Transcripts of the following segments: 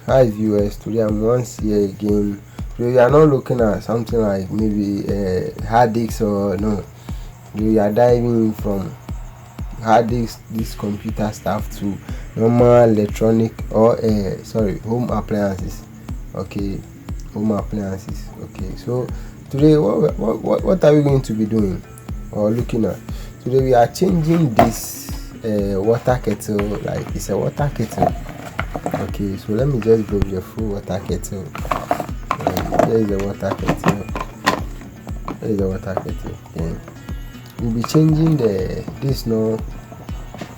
Hi viewers, today I'm once here again. Today we are not looking at something like maybe hard disks or no. Today we are diving from hard disks, this computer stuff to normal electronic or home appliances. Okay, home appliances. Okay, so today what are we going to be doing or looking at? Today we are changing this water kettle, like it's a water kettle. Okay, so let me just bring the full water kettle. There is the water kettle. There is the water kettle. Okay. We'll be changing this no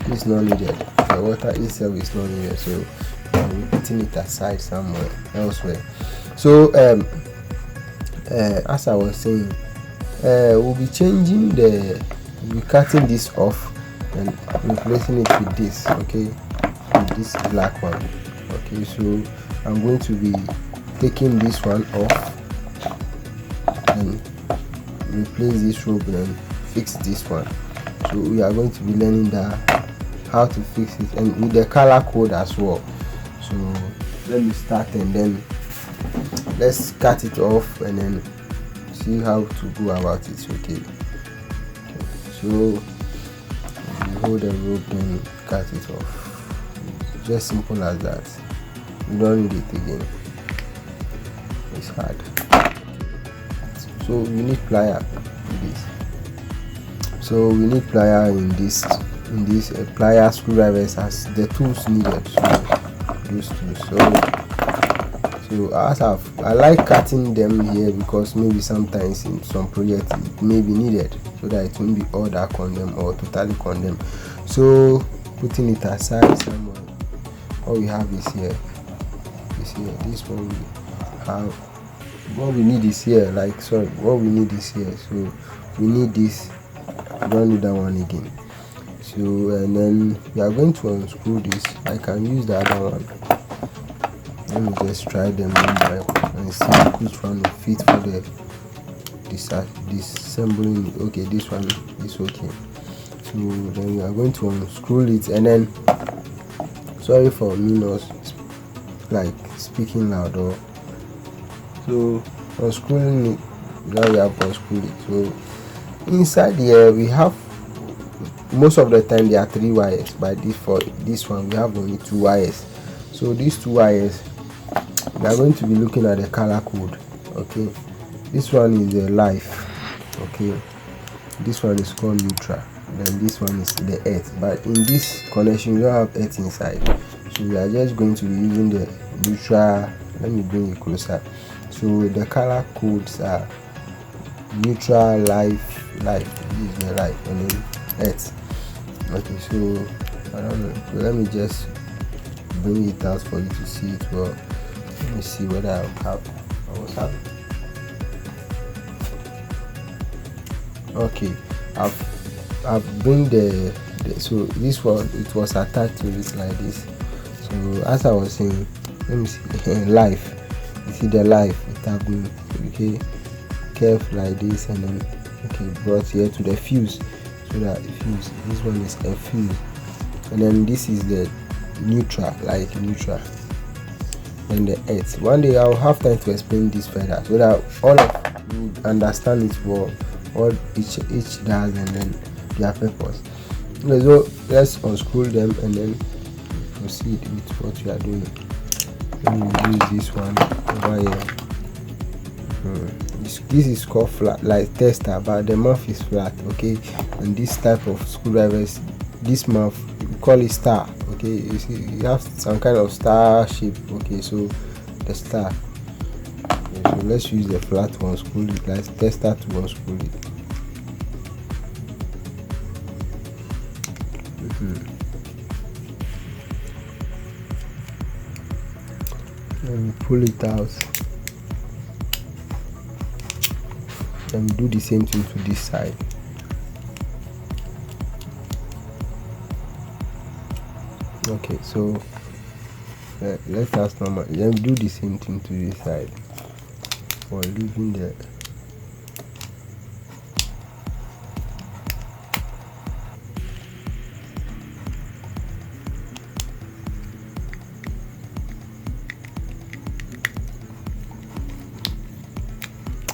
needed. The water itself is not needed, so I'll be putting it aside somewhere elsewhere. So as I was saying, we'll be cutting this off and replacing it with this. Okay, with this black one. Okay, so I'm going to be taking this one off and replace this rope and fix this one. So we are going to be learning how to fix it and with the color code as well. So let me start and then let's cut it off and then see how to go about it. Okay, so you hold the rope and cut it off. Just simple as that. You don't need it again. It's hard. So we need plier in this. So we need plier in this plier, screwdrivers as the tools needed. So those tools. So I like cutting them here because maybe sometimes in some projects it may be needed so that it won't be all dark on them or totally condemned. So putting it aside somewhere. All we have is here. This one we have. What we need is here. What we need is here. So we need this. We don't need that one again. So and then we are going to unscrew this. I can use the other one. Let me just try them and see which one will fit for the disassembling. Okay, this one is okay. So then we are going to unscrew it and then. Sorry for me not speaking loud or so unscrewing it. Now we have unscrewed it. So inside here we have most of the time there are 3 wires, but for this one we have only 2 wires. So these 2 wires we are going to be looking at the color code. Okay, this one is the life. Okay, this one is called neutral. Then this one is the earth, but in this connection you don't have earth inside, so we are just going to be using the neutral. Let me bring it closer. So the color codes are neutral, life, this is the life, and then earth. Okay, so I don't know, so let me just bring it out for you to see it well. Let me see whether I was having. Okay, I've bring so this one, it was attached to it like this. So as I was saying, let me see. Life, you see the life, it have been curved like this and then brought here to the fuse, so that fuse, this one is a fuse, and then this is the neutral, and the earth. One day I'll have time to explain this further so that all of you understand it well, what each does and then their purpose. So let's unscrew them and then proceed with what we are doing. Let me use this one over here. This is called flat, like tester, but the mouth is flat. Okay, and this type of screwdrivers, this mouth we call it star. Okay, you see you have some kind of star shape. Okay, so the star. Okay, so let's use the flat one, screw it like tester to unscrew it. Let me pull it out and do the same thing to this side. Okay, so let us then do the same thing to this side for leaving the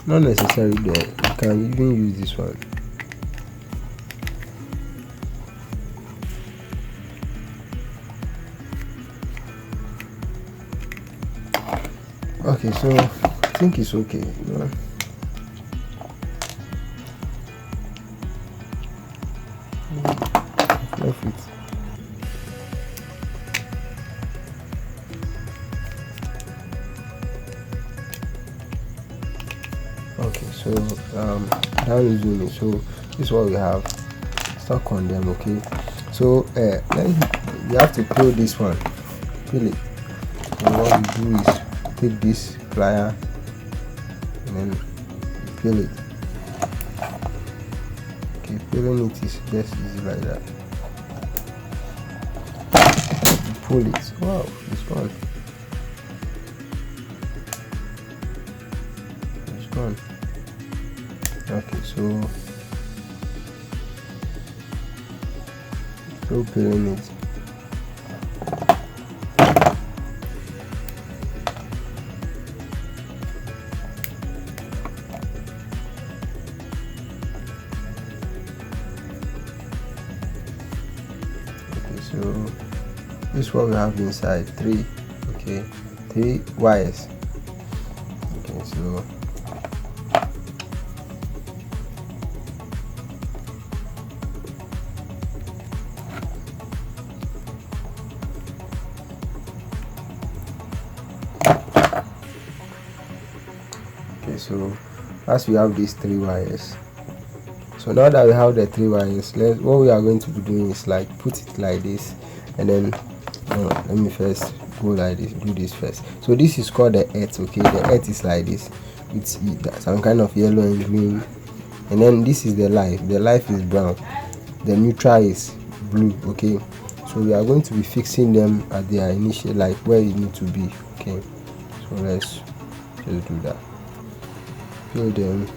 Not necessarily there, you can even use this one. Okay, so I think it's okay, you know. Left it. Okay, so down is doing it. So this is what we have stuck on them. Okay, so then you have to peel this one, peel it. And what we do is take this plier and then peel it. Okay, peeling it is just easy like that. You pull it. Wow, it's gone. It's gone. Okay, so still peeling it. So this is what we have inside. Three wires. Okay, so so as we have these 3 wires, so now that we have the 3 wires, what we are going to be doing is like put it like this, and then let me first go like this, do this first. So this is called the earth. Okay, the earth is like this with some kind of yellow and green, and then this is the life. The life is brown, the neutral is blue. Okay, so we are going to be fixing them at their initial, like where you need to be. Okay, so let's just do that. Peel them.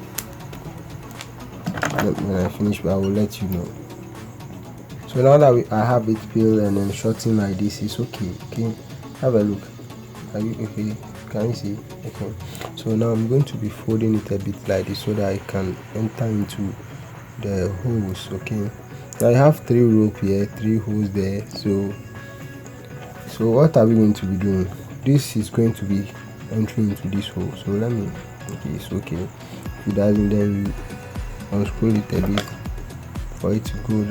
When I finish, I will let you know. So now that I have it peeled and then shortened like this, it's okay. Okay, have a look. Are you okay? Can you see? Okay, so now I'm going to be folding it a bit like this so that I can enter into the holes. Okay, now I have 3 rope here, 3 holes there. So what are we going to be doing? This is going to be entering into this hole. So let me, okay, it's okay. If it doesn't, then you unscrew it a bit for it to go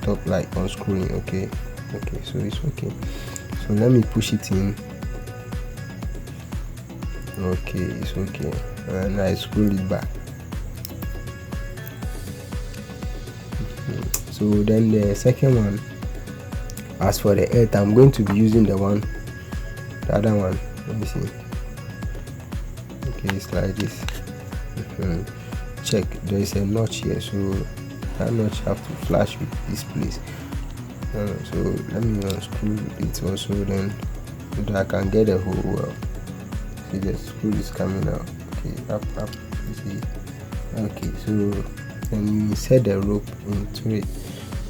top, like unscrewing. Okay, so it's okay. So let me push it in. Okay, it's okay, and I screw it back. So then the second one, as for the earth, I'm going to be using the other one. Let me see. Okay, it's like this. Check, there is a notch here, so that notch have to flash with this place. So let me unscrew it also, then so that I can get a hole well. See, the screw is coming out. Okay, up, you see. Okay, so then you insert the rope into it.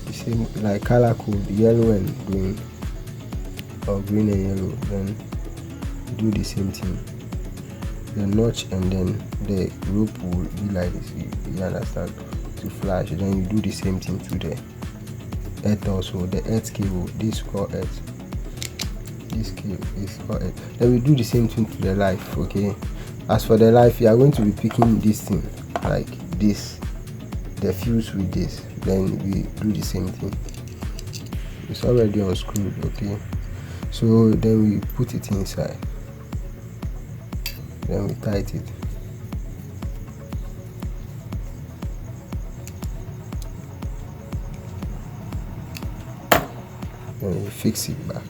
The same like color code, yellow and green, or green and yellow. Then do the same thing. The notch, and then the rope will be like this. You understand? To flash. Then you do the same thing to the earth also. The earth cable. This is called earth. This cable is called earth. Then we do the same thing to the life. Okay. As for the life, you are going to be picking this thing like this. The fuse with this. Then we do the same thing. It's already unscrewed. Okay. So then we put it inside. Then we tight it. Then we fix it back.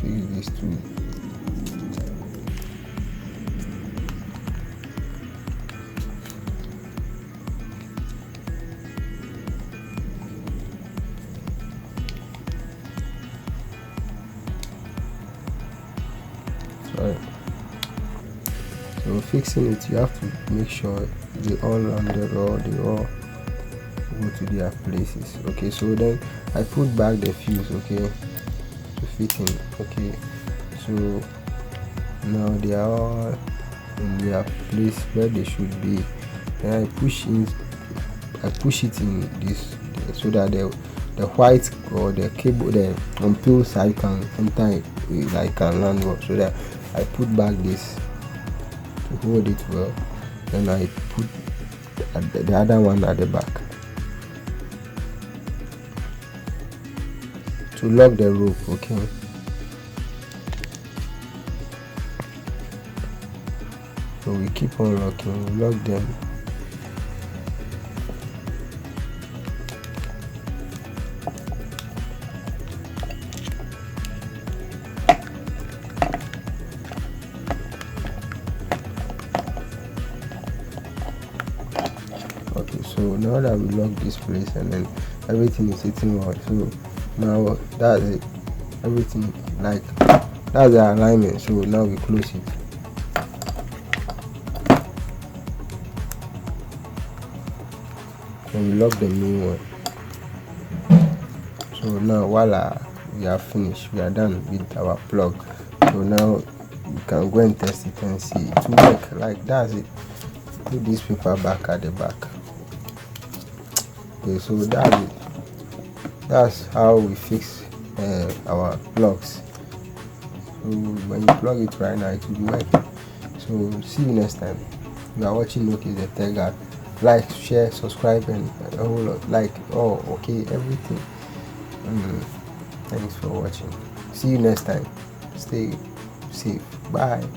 Fix this too. Sorry. fixing it, you have to make sure they all rounded or they all go to their places. Okay, so then I put back the fuse, okay, to fit in. Okay, so now they are all in their place where they should be. Then I push it in this so that the white or the cable, the unpeeled side can enter it, like can land well. So that I put back this to hold it well. Then I put the other one at the back to lock the rope. Okay, so we keep on locking, we lock them. Okay, so now that we lock this place and then everything is sitting well, so now that's it, everything, like that's the alignment. So now we close it. And we lock the main one. So now voila, we are finished, we are done with our plug. So now we can go and test it and see it work. Like that's it. Put this paper back at the back. Okay, so that's it. That's how we fix our plugs. So when you plug it right now, it will be working. So see you next time. You are watching Noki the Tech Guy. Like, share, subscribe, and a whole lot. Like, oh, okay, everything. Thanks for watching. See you next time. Stay safe. Bye.